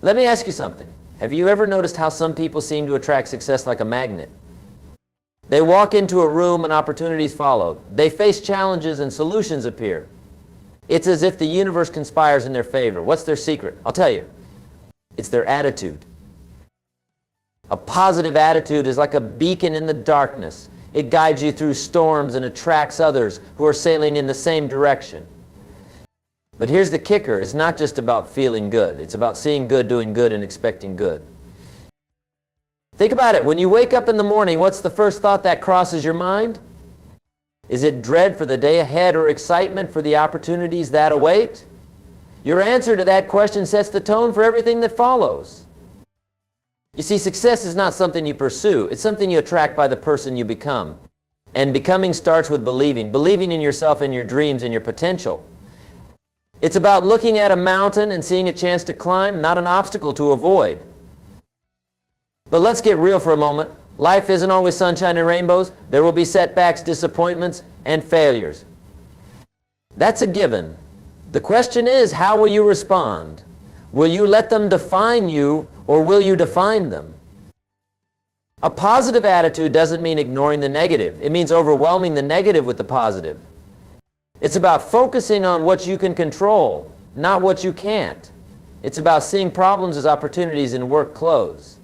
Let me ask you something. Have you ever noticed how some people seem to attract success like a magnet? They walk into a room and opportunities follow. They face challenges and solutions appear. It's as if the universe conspires in their favor. What's their secret? I'll tell you. It's their attitude. A positive attitude is like a beacon in the darkness. It guides you through storms and attracts others who are sailing in the same direction. But here's the kicker. It's not just about feeling good. It's about seeing good, doing good, and expecting good. Think about it. When you wake up in the morning, what's the first thought that crosses your mind? Is it dread for the day ahead or excitement for the opportunities that await? Your answer to that question sets the tone for everything that follows. You see, success is not something you pursue. It's something you attract by the person you become. And becoming starts with believing. Believing in yourself and your dreams and your potential. It's about looking at a mountain and seeing a chance to climb, not an obstacle to avoid. But let's get real for a moment. Life isn't always sunshine and rainbows. There will be setbacks, disappointments, and failures. That's a given. The question is, how will you respond? Will you let them define you, or will you define them? A positive attitude doesn't mean ignoring the negative. It means overwhelming the negative with the positive. It's about focusing on what you can control, not what you can't. It's about seeing problems as opportunities and work close.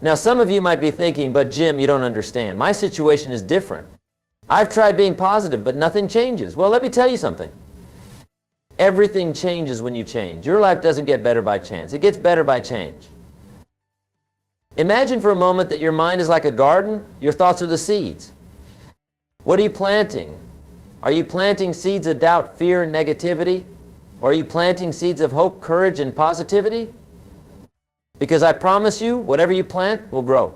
Now, some of you might be thinking, but Jim, you don't understand. My situation is different. I've tried being positive, but nothing changes. Well, let me tell you something. Everything changes when you change. Your life doesn't get better by chance. It gets better by change. Imagine for a moment that your mind is like a garden. Your thoughts are the seeds. What are you planting? Are you planting seeds of doubt, fear, and negativity? Or are you planting seeds of hope, courage, and positivity? Because I promise you, whatever you plant will grow.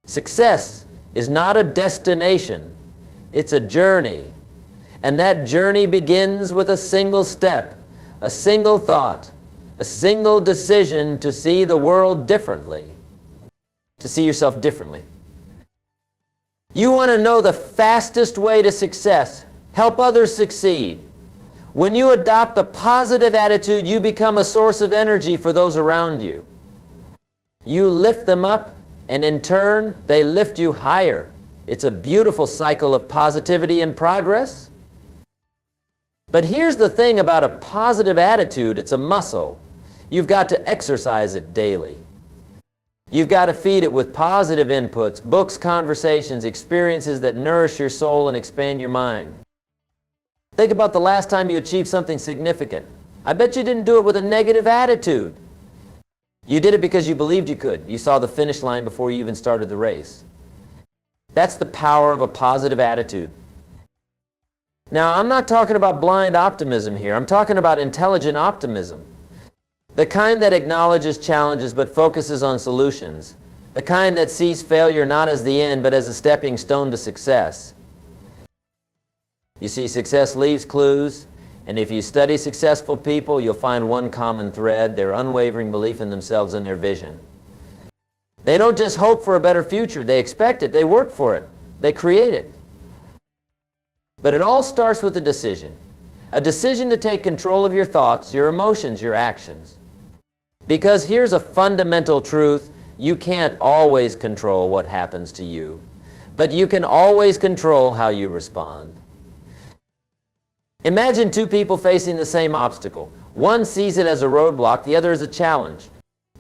Success is not a destination. It's a journey. And that journey begins with a single step, a single thought, a single decision to see the world differently, to see yourself differently. You want to know the fastest way to success, help others succeed. When you adopt a positive attitude, you become a source of energy for those around you. You lift them up, and in turn, they lift you higher. It's a beautiful cycle of positivity and progress. But here's the thing about a positive attitude. It's a muscle. You've got to exercise it daily. You've got to feed it with positive inputs, books, conversations, experiences that nourish your soul and expand your mind. Think about the last time you achieved something significant. I bet you didn't do it with a negative attitude. You did it because you believed you could. You saw the finish line before you even started the race. That's the power of a positive attitude. Now, I'm not talking about blind optimism here. I'm talking about intelligent optimism. The kind that acknowledges challenges but focuses on solutions. The kind that sees failure not as the end but as a stepping stone to success. You see, success leaves clues, and if you study successful people, you'll find one common thread: their unwavering belief in themselves and their vision. They don't just hope for a better future. They expect it. They work for it. They create it. But it all starts with a decision. A decision to take control of your thoughts, your emotions, your actions. Because here's a fundamental truth: you can't always control what happens to you, but you can always control how you respond. Imagine two people facing the same obstacle. One sees it as a roadblock, the other as a challenge.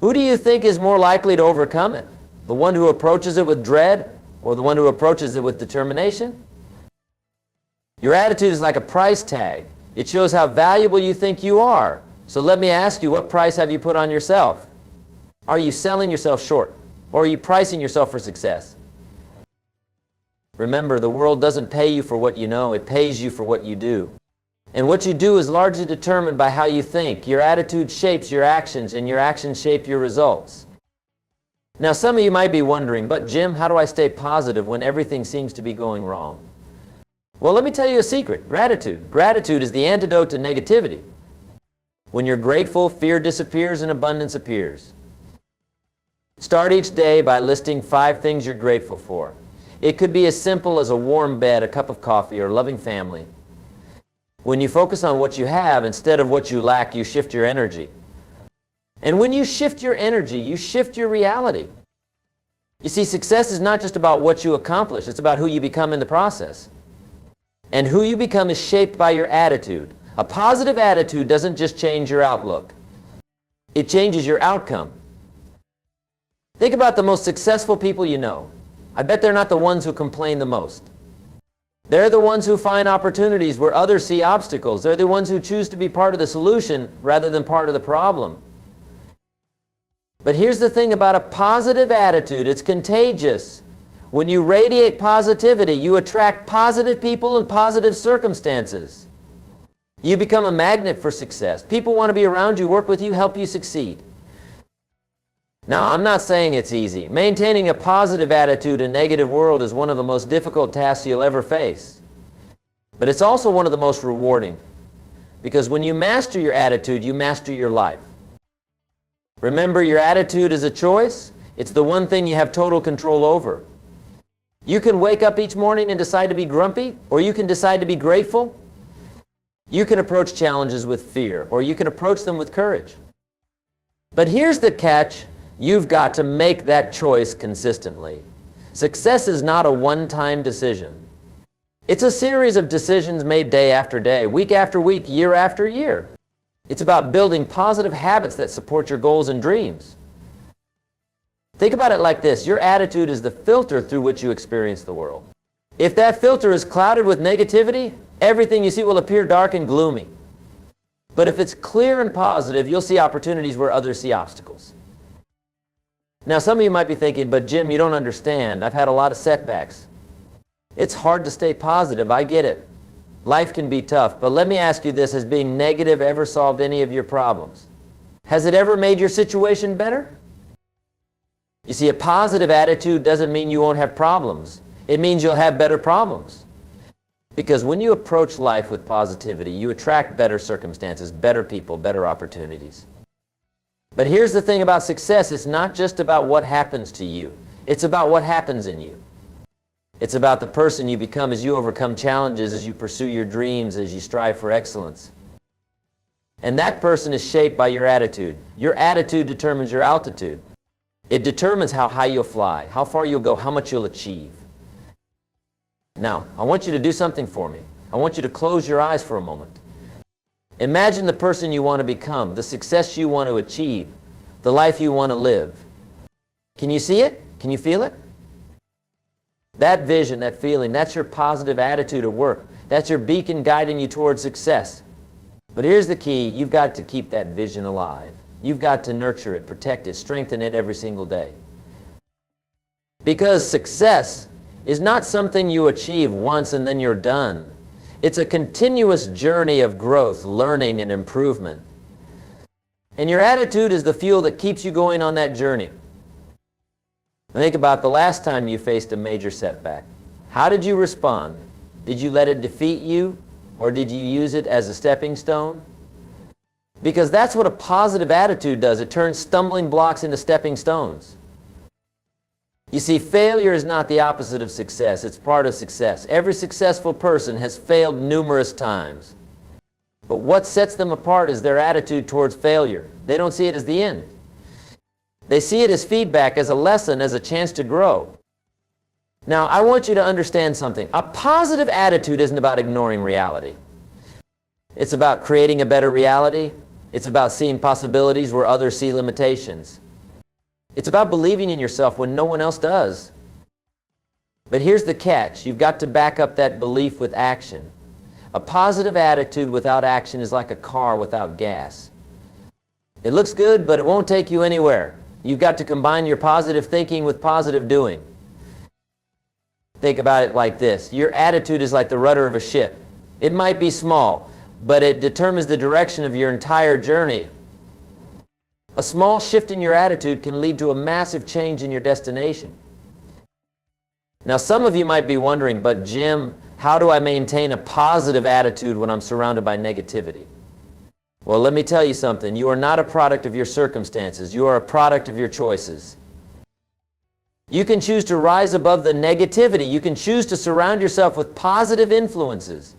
Who do you think is more likely to overcome it? The one who approaches it with dread, or the one who approaches it with determination? Your attitude is like a price tag. It shows how valuable you think you are. So let me ask you, what price have you put on yourself? Are you selling yourself short? Or are you pricing yourself for success? Remember, the world doesn't pay you for what you know. It pays you for what you do. And what you do is largely determined by how you think. Your attitude shapes your actions, and your actions shape your results. Now, some of you might be wondering, but Jim, how do I stay positive when everything seems to be going wrong? Well, let me tell you a secret: gratitude. Gratitude is the antidote to negativity. When you're grateful, fear disappears and abundance appears. Start each day by listing 5 things you're grateful for. It could be as simple as a warm bed, a cup of coffee, or a loving family. When you focus on what you have instead of what you lack, you shift your energy. And when you shift your energy, you shift your reality. You see, success is not just about what you accomplish, it's about who you become in the process. And who you become is shaped by your attitude. A positive attitude doesn't just change your outlook. It changes your outcome. Think about the most successful people you know. I bet they're not the ones who complain the most. They're the ones who find opportunities where others see obstacles. They're the ones who choose to be part of the solution rather than part of the problem. But here's the thing about a positive attitude. It's contagious. When you radiate positivity, you attract positive people and positive circumstances. You become a magnet for success. People want to be around you, work with you, help you succeed. Now, I'm not saying it's easy. Maintaining a positive attitude in a negative world is one of the most difficult tasks you'll ever face. But it's also one of the most rewarding. Because when you master your attitude, you master your life. Remember, your attitude is a choice. It's the one thing you have total control over. You can wake up each morning and decide to be grumpy, or you can decide to be grateful. You can approach challenges with fear, or you can approach them with courage. But here's the catch. You've got to make that choice consistently. Success is not a one-time decision. It's a series of decisions made day after day, week after week, year after year. It's about building positive habits that support your goals and dreams. Think about it like this. Your attitude is the filter through which you experience the world. If that filter is clouded with negativity, everything you see will appear dark and gloomy. But if it's clear and positive, you'll see opportunities where others see obstacles. Now, some of you might be thinking, but Jim, you don't understand. I've had a lot of setbacks. It's hard to stay positive. I get it. Life can be tough. But let me ask you this. Has being negative ever solved any of your problems? Has it ever made your situation better? You see, a positive attitude doesn't mean you won't have problems. It means you'll have better problems. Because when you approach life with positivity, you attract better circumstances, better people, better opportunities. But here's the thing about success. It's not just about what happens to you. It's about what happens in you. It's about the person you become as you overcome challenges, as you pursue your dreams, as you strive for excellence. And that person is shaped by your attitude. Your attitude determines your altitude. It determines how high you'll fly, how far you'll go, how much you'll achieve. Now, I want you to do something for me. I want you to close your eyes for a moment. Imagine the person you want to become, the success you want to achieve, the life you want to live. Can you see it? Can you feel it? That vision, that feeling, that's your positive attitude at work. That's your beacon guiding you towards success. But here's the key. You've got to keep that vision alive. You've got to nurture it, protect it, strengthen it every single day. Because success is not something you achieve once and then you're done. It's a continuous journey of growth, learning, and improvement. And your attitude is the fuel that keeps you going on that journey. Think about the last time you faced a major setback. How did you respond? Did you let it defeat you, or did you use it as a stepping stone? Because that's what a positive attitude does. It turns stumbling blocks into stepping stones. You see, failure is not the opposite of success. It's part of success. Every successful person has failed numerous times. But what sets them apart is their attitude towards failure. They don't see it as the end. They see it as feedback, as a lesson, as a chance to grow. Now, I want you to understand something. A positive attitude isn't about ignoring reality. It's about creating a better reality. It's about seeing possibilities where others see limitations. It's about believing in yourself when no one else does. But here's the catch. You've got to back up that belief with action. A positive attitude without action is like a car without gas. It looks good, but it won't take you anywhere. You've got to combine your positive thinking with positive doing. Think about it like this. Your attitude is like the rudder of a ship. It might be small, but it determines the direction of your entire journey. A small shift in your attitude can lead to a massive change in your destination. Now, some of you might be wondering, but Jim, how do I maintain a positive attitude when I'm surrounded by negativity? Well, let me tell you something. You are not a product of your circumstances. You are a product of your choices. You can choose to rise above the negativity. You can choose to surround yourself with positive influences.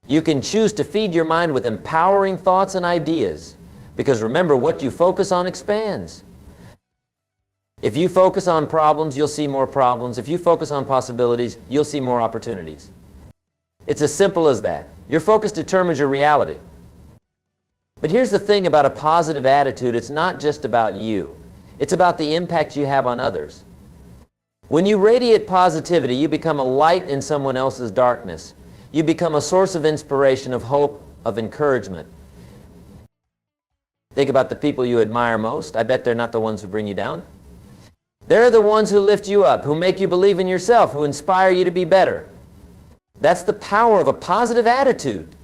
You can choose to feed your mind with empowering thoughts and ideas. Because remember, what you focus on expands. If you focus on problems, you'll see more problems. If you focus on possibilities, you'll see more opportunities. It's as simple as that. Your focus determines your reality. But here's the thing about a positive attitude. It's not just about you. It's about the impact you have on others. When you radiate positivity, you become a light in someone else's darkness. You become a source of inspiration, of hope, of encouragement. Think about the people you admire most. I bet they're not the ones who bring you down. They're the ones who lift you up, who make you believe in yourself, who inspire you to be better. That's the power of a positive attitude.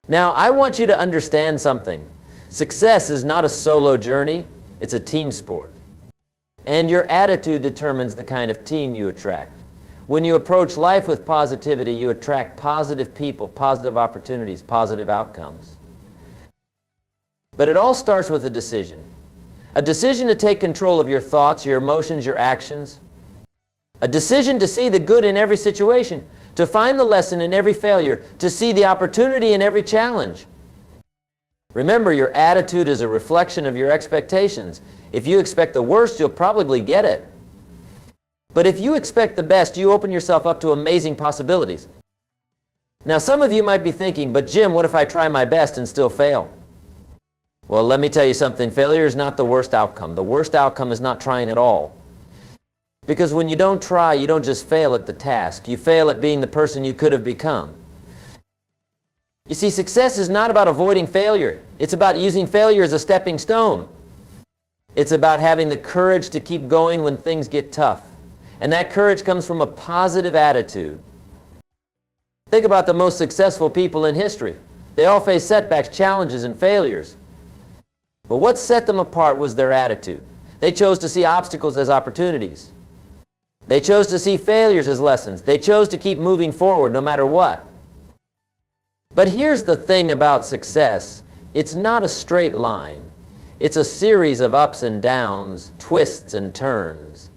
Now, I want you to understand something. Success is not a solo journey. It's a team sport. And your attitude determines the kind of team you attract. When you approach life with positivity, you attract positive people, positive opportunities, positive outcomes. But it all starts with a decision. A decision to take control of your thoughts, your emotions, your actions. A decision to see the good in every situation, to find the lesson in every failure, to see the opportunity in every challenge. Remember, your attitude is a reflection of your expectations. If you expect the worst, you'll probably get it. But if you expect the best, you open yourself up to amazing possibilities. Now, some of you might be thinking, but Jim, what if I try my best and still fail? Well, let me tell you something. Failure is not the worst outcome. The worst outcome is not trying at all. Because when you don't try, you don't just fail at the task. You fail at being the person you could have become. You see, success is not about avoiding failure. It's about using failure as a stepping stone. It's about having the courage to keep going when things get tough. And that courage comes from a positive attitude. Think about the most successful people in history. They all face setbacks, challenges, and failures. But what set them apart was their attitude. They chose to see obstacles as opportunities. They chose to see failures as lessons. They chose to keep moving forward no matter what. But here's the thing about success. It's not a straight line. It's a series of ups and downs, twists and turns.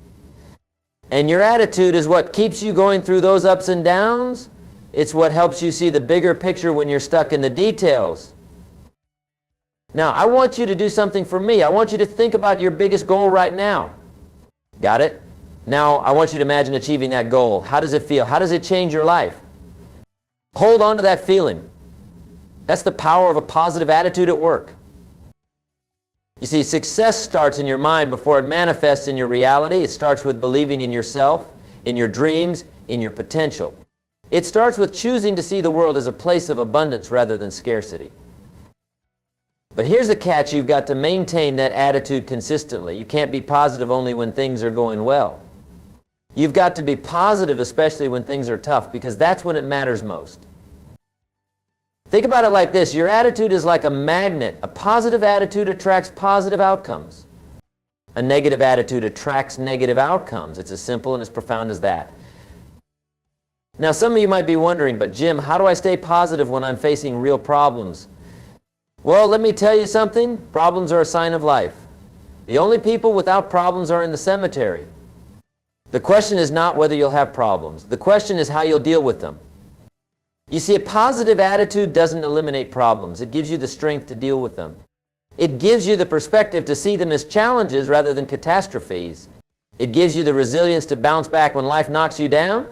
And your attitude is what keeps you going through those ups and downs. It's what helps you see the bigger picture when you're stuck in the details. Now, I want you to do something for me. I want you to think about your biggest goal right now. Got it? Now, I want you to imagine achieving that goal. How does it feel? How does it change your life? Hold on to that feeling. That's the power of a positive attitude at work. You see, success starts in your mind before it manifests in your reality. It starts with believing in yourself, in your dreams, in your potential. It starts with choosing to see the world as a place of abundance rather than scarcity. But here's the catch. You've got to maintain that attitude consistently. You can't be positive only when things are going well. You've got to be positive especially when things are tough, because that's when it matters most. Think about it like this. Your attitude is like a magnet. A positive attitude attracts positive outcomes. A negative attitude attracts negative outcomes. It's as simple and as profound as that. Now, some of you might be wondering, but Jim, how do I stay positive when I'm facing real problems? Well, let me tell you something. Problems are a sign of life. The only people without problems are in the cemetery. The question is not whether you'll have problems. The question is how you'll deal with them. You see, a positive attitude doesn't eliminate problems. It gives you the strength to deal with them. It gives you the perspective to see them as challenges rather than catastrophes. It gives you the resilience to bounce back when life knocks you down.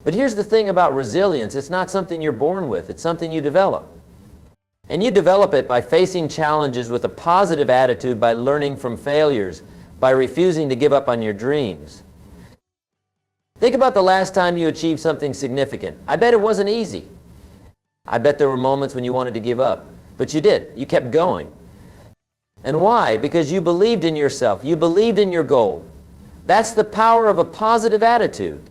But here's the thing about resilience. It's not something you're born with. It's something you develop. And you develop it by facing challenges with a positive attitude, by learning from failures, by refusing to give up on your dreams. Think about the last time you achieved something significant. I bet it wasn't easy. I bet there were moments when you wanted to give up. But you did. You kept going. And why? Because you believed in yourself. You believed in your goal. That's the power of a positive attitude.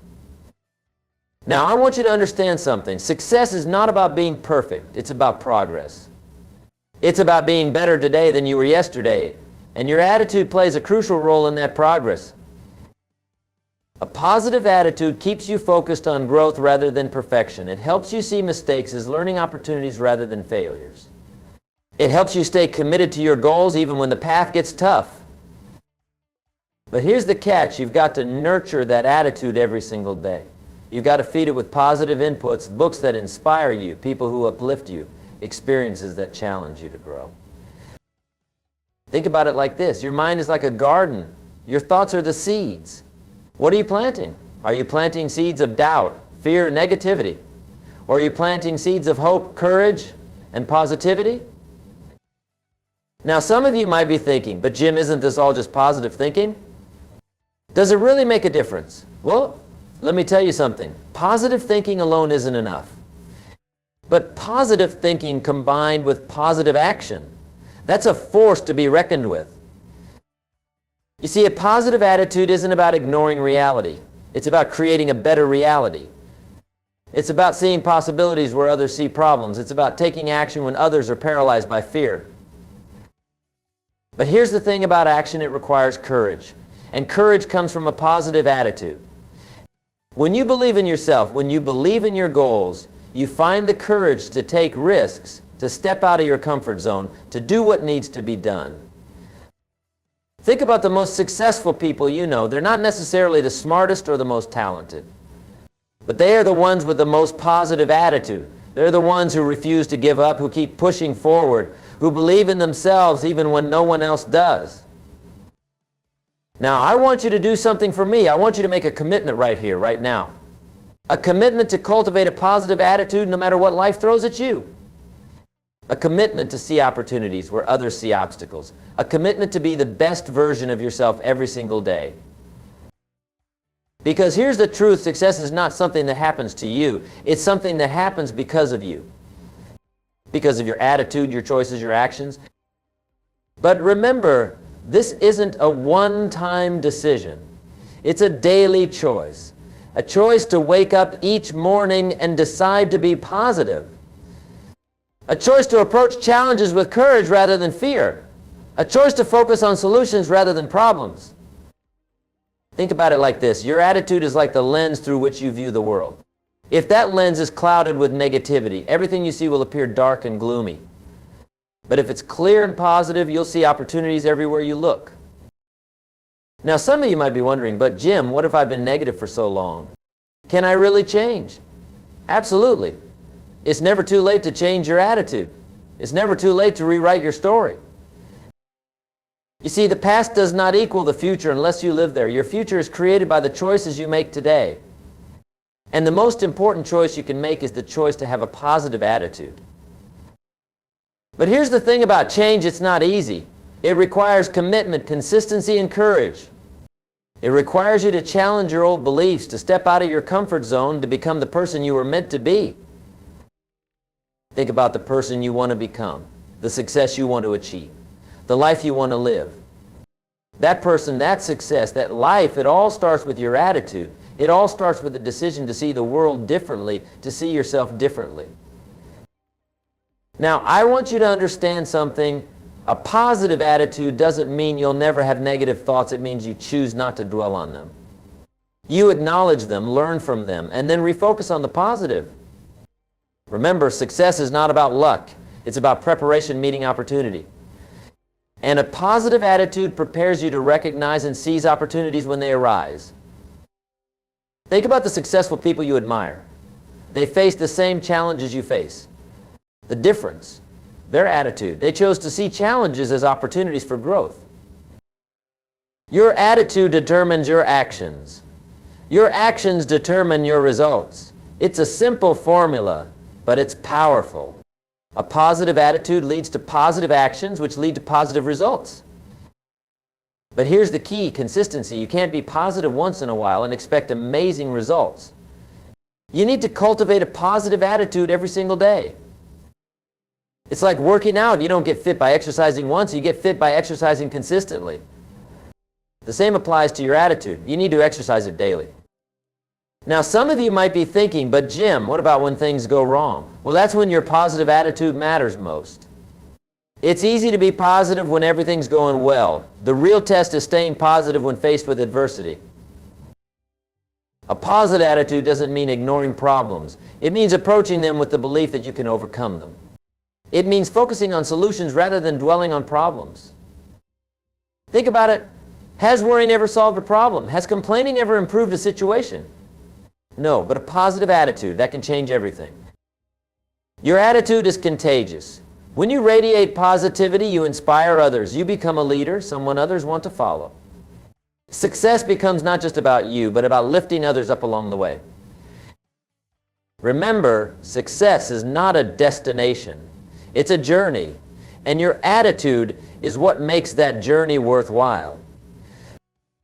Now, I want you to understand something. Success is not about being perfect. It's about progress. It's about being better today than you were yesterday. And your attitude plays a crucial role in that progress. A positive attitude keeps you focused on growth rather than perfection. It helps you see mistakes as learning opportunities rather than failures. It helps you stay committed to your goals even when the path gets tough. But here's the catch. You've got to nurture that attitude every single day. You've got to feed it with positive inputs, books that inspire you, people who uplift you, experiences that challenge you to grow. Think about it like this. Your mind is like a garden. Your thoughts are the seeds. What are you planting? Are you planting seeds of doubt, fear, negativity? Or are you planting seeds of hope, courage, and positivity? Now, some of you might be thinking, but Jim, isn't this all just positive thinking? Does it really make a difference? Well, let me tell you something. Positive thinking alone isn't enough. But positive thinking combined with positive action, that's a force to be reckoned with. You see, a positive attitude isn't about ignoring reality. It's about creating a better reality. It's about seeing possibilities where others see problems. It's about taking action when others are paralyzed by fear. But here's the thing about action: it requires courage. And courage comes from a positive attitude. When you believe in yourself, when you believe in your goals, you find the courage to take risks, to step out of your comfort zone, to do what needs to be done. Think about the most successful people you know. They're not necessarily the smartest or the most talented, but they are the ones with the most positive attitude. They're the ones who refuse to give up, who keep pushing forward, who believe in themselves even when no one else does. Now, I want you to do something for me. I want you to make a commitment right here, right now. A commitment to cultivate a positive attitude no matter what life throws at you. A commitment to see opportunities where others see obstacles. A commitment to be the best version of yourself every single day. Because here's the truth: success is not something that happens to you. It's something that happens because of you. Because of your attitude, your choices, your actions. But remember, this isn't a one-time decision. It's a daily choice. A choice to wake up each morning and decide to be positive. A choice to approach challenges with courage rather than fear. A choice to focus on solutions rather than problems. Think about it like this. Your attitude is like the lens through which you view the world. If that lens is clouded with negativity, everything you see will appear dark and gloomy. But if it's clear and positive, you'll see opportunities everywhere you look. Now, some of you might be wondering, but Jim, what if I've been negative for so long? Can I really change? Absolutely. It's never too late to change your attitude. It's never too late to rewrite your story. You see, the past does not equal the future unless you live there. Your future is created by the choices you make today. And the most important choice you can make is the choice to have a positive attitude. But here's the thing about change: it's not easy. It requires commitment, consistency, and courage. It requires you to challenge your old beliefs, to step out of your comfort zone, to become the person you were meant to be. Think about the person you want to become, the success you want to achieve, the life you want to live. That person, that success, that life, it all starts with your attitude. It all starts with the decision to see the world differently, to see yourself differently. Now, I want you to understand something. A positive attitude doesn't mean you'll never have negative thoughts. It means you choose not to dwell on them. You acknowledge them, learn from them, and then refocus on the positive. Remember, success is not about luck. It's about preparation meeting opportunity. And a positive attitude prepares you to recognize and seize opportunities when they arise. Think about the successful people you admire. They face the same challenges you face. The difference, their attitude. They chose to see challenges as opportunities for growth. Your attitude determines your actions. Your actions determine your results. It's a simple formula, but it's powerful. A positive attitude leads to positive actions, which lead to positive results. But here's the key: consistency. You can't be positive once in a while and expect amazing results. You need to cultivate a positive attitude every single day. It's like working out. You don't get fit by exercising once. You get fit by exercising consistently. The same applies to your attitude. You need to exercise it daily. Now, some of you might be thinking, but Jim, what about when things go wrong? Well, that's when your positive attitude matters most. It's easy to be positive when everything's going well. The real test is staying positive when faced with adversity. A positive attitude doesn't mean ignoring problems. It means approaching them with the belief that you can overcome them. It means focusing on solutions rather than dwelling on problems. Think about it. Has worrying ever solved a problem? Has complaining ever improved a situation? No, but a positive attitude, that can change everything. Your attitude is contagious. When you radiate positivity, you inspire others. You become a leader, someone others want to follow. Success becomes not just about you, but about lifting others up along the way. Remember, success is not a destination. It's a journey. And your attitude is what makes that journey worthwhile.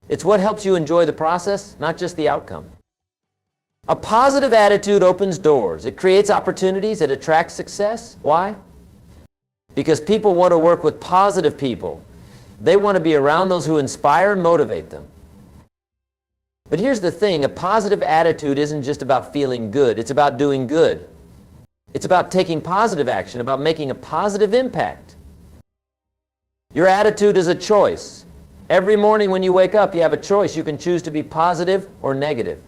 It's what helps you enjoy the process, not just the outcome. A positive attitude opens doors. It creates opportunities. It attracts success. Why? Because people want to work with positive people. They want to be around those who inspire and motivate them. But here's the thing, a positive attitude isn't just about feeling good. It's about doing good. It's about taking positive action, about making a positive impact. Your attitude is a choice. Every morning when you wake up, you have a choice. You can choose to be positive or negative.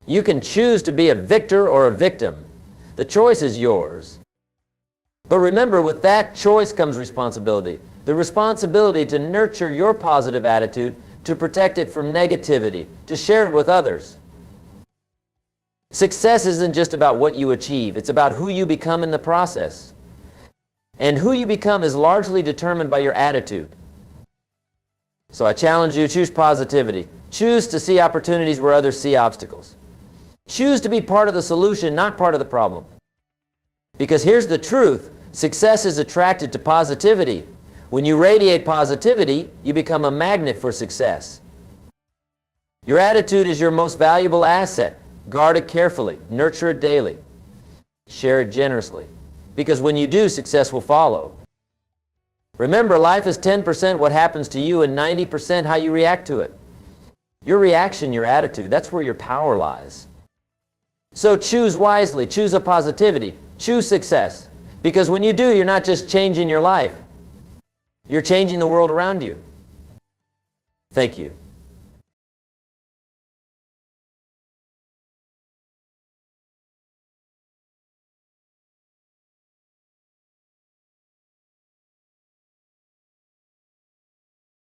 You can choose to be a victor or a victim. The choice is yours. But remember, with that choice comes responsibility. The responsibility to nurture your positive attitude, to protect it from negativity, to share it with others. Success isn't just about what you achieve. It's about who you become in the process. And who you become is largely determined by your attitude. So I challenge you, choose positivity. Choose to see opportunities where others see obstacles. Choose to be part of the solution, not part of the problem. Because here's the truth. Success is attracted to positivity. When you radiate positivity, you become a magnet for success. Your attitude is your most valuable asset. Guard it carefully. Nurture it daily. Share it generously. Because when you do, success will follow. Remember, life is 10% what happens to you and 90% how you react to it. Your reaction, your attitude, that's where your power lies. So choose wisely. Choose a positivity. Choose success. Because when you do, you're not just changing your life. You're changing the world around you. Thank you.